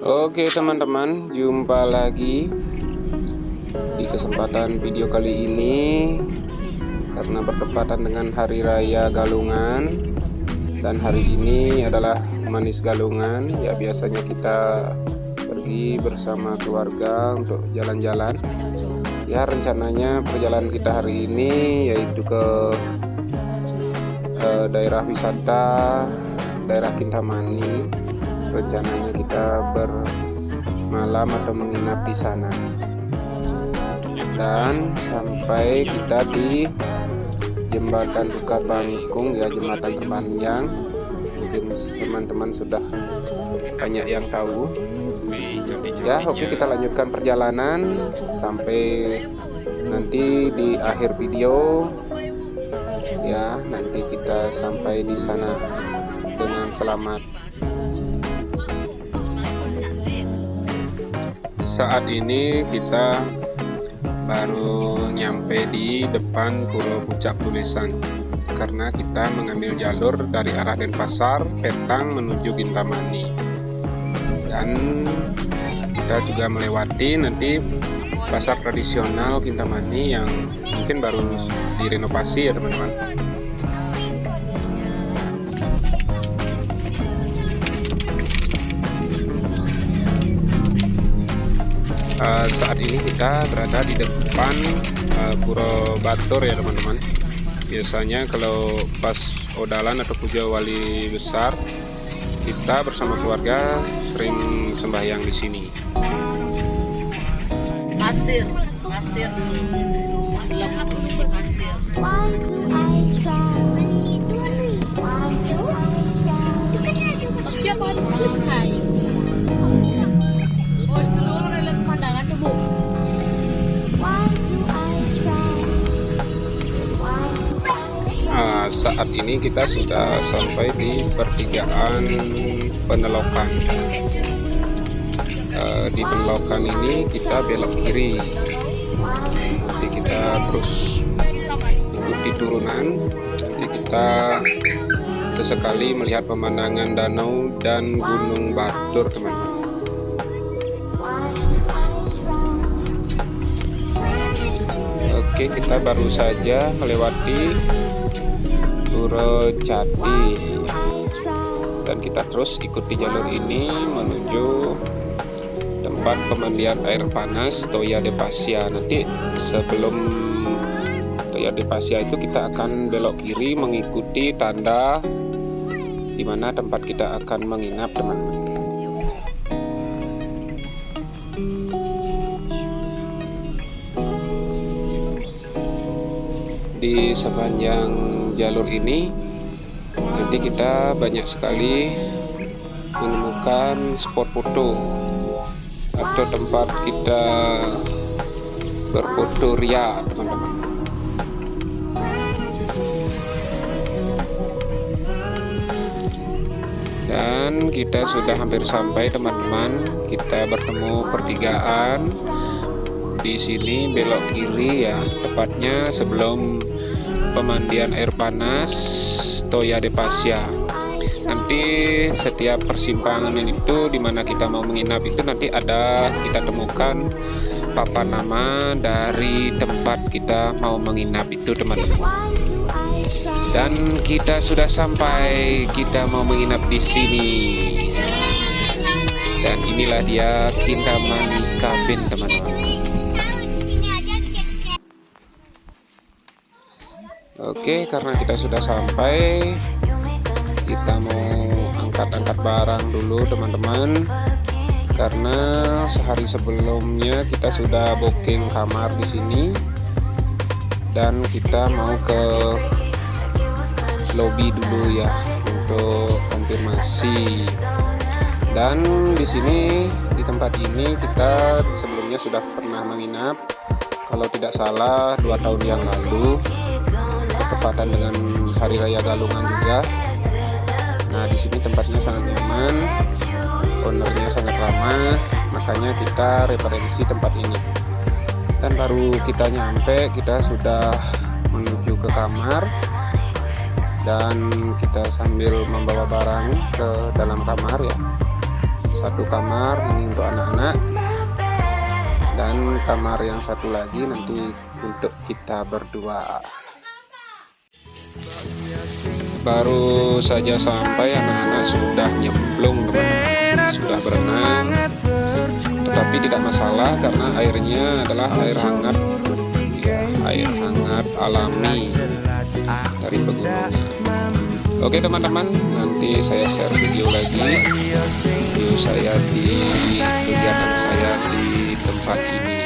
Oke teman-teman, jumpa lagi di kesempatan video kali ini. Karena bertepatan dengan Hari Raya Galungan, dan hari ini adalah Manis Galungan. Ya, biasanya kita pergi bersama keluarga untuk jalan-jalan. Ya, rencananya perjalanan kita hari ini yaitu ke daerah wisata, daerah Kintamani. Rencananya kita bermalam atau menginap di sana, dan sampai kita di Jembatan Duka Bangkung, ya, jembatan terpanjang. Mungkin teman-teman sudah banyak yang tahu. Ya, oke, kita lanjutkan perjalanan sampai nanti di akhir video. Ya, nanti kita sampai di sana dengan selamat. Saat ini kita baru nyampe di depan Pura Puncak Tulisan, karena kita mengambil jalur dari arah Denpasar Petang menuju Kintamani, dan kita juga melewati nanti pasar tradisional Kintamani yang mungkin baru direnovasi, ya teman-teman. Saat ini kita berada di depan Pura Batur, ya teman-teman. Biasanya kalau pas Odalan atau Puja Wali Besar, kita bersama keluarga sering sembahyang di sini. Pasir. Selamat mengisi pasir. Siapa harus selesai? Oh, dulu lihat pemandangan tuh, Bu. Saat ini kita sudah sampai di pertigaan Penelokan. Di Penelokan ini kita belok kiri. Nanti kita terus ikuti turunan. Nanti kita sesekali melihat pemandangan danau dan Gunung Batur, teman-teman. Oke, kita baru saja melewati Pura Cati, dan kita terus ikuti jalur ini menuju tempat pemandian air panas Toya de Pasya. Nanti sebelum Toya de Pasya itu kita akan belok kiri mengikuti tanda di mana tempat kita akan menginap, teman-teman. Di sepanjang jalur ini nanti kita banyak sekali menemukan spot foto atau tempat kita berfoto ria, teman-teman. Dan kita sudah hampir sampai, teman-teman. Kita bertemu pertigaan. Di sini belok kiri, ya, tepatnya sebelum pemandian air panas Toya de Pasya. Nanti setiap persimpangan itu di mana kita mau menginap itu nanti ada, kita temukan papan nama dari tempat kita mau menginap itu, teman-teman. Dan kita sudah sampai, kita mau menginap di sini. Dan inilah dia Kintamani Cabin, teman-teman. Oke, karena kita sudah sampai, kita mau angkat-angkat barang dulu, teman-teman. Karena sehari sebelumnya kita sudah booking kamar di sini, dan kita mau ke lobby dulu, ya, untuk konfirmasi. Dan di sini, di tempat ini kita sebelumnya sudah pernah menginap, kalau tidak salah 2 tahun yang lalu, bertepatan dengan Hari Raya Galungan juga. Nah, di sini tempatnya sangat nyaman, ownernya sangat ramah, makanya kita referensi tempat ini. Dan baru kita nyampe, kita sudah menuju ke kamar, dan kita sambil membawa barang ke dalam kamar, ya. satu kamar ini untuk anak-anak, dan kamar yang satu lagi nanti untuk kita berdua. Baru saja sampai, anak-anak sudah nyemplung teman-teman, sudah berenang, tetapi tidak masalah karena airnya adalah air hangat ya, air hangat alami dari pegunungan. Oke teman-teman, nanti saya share video lagi, video saya di kegiatan saya di tempat ini.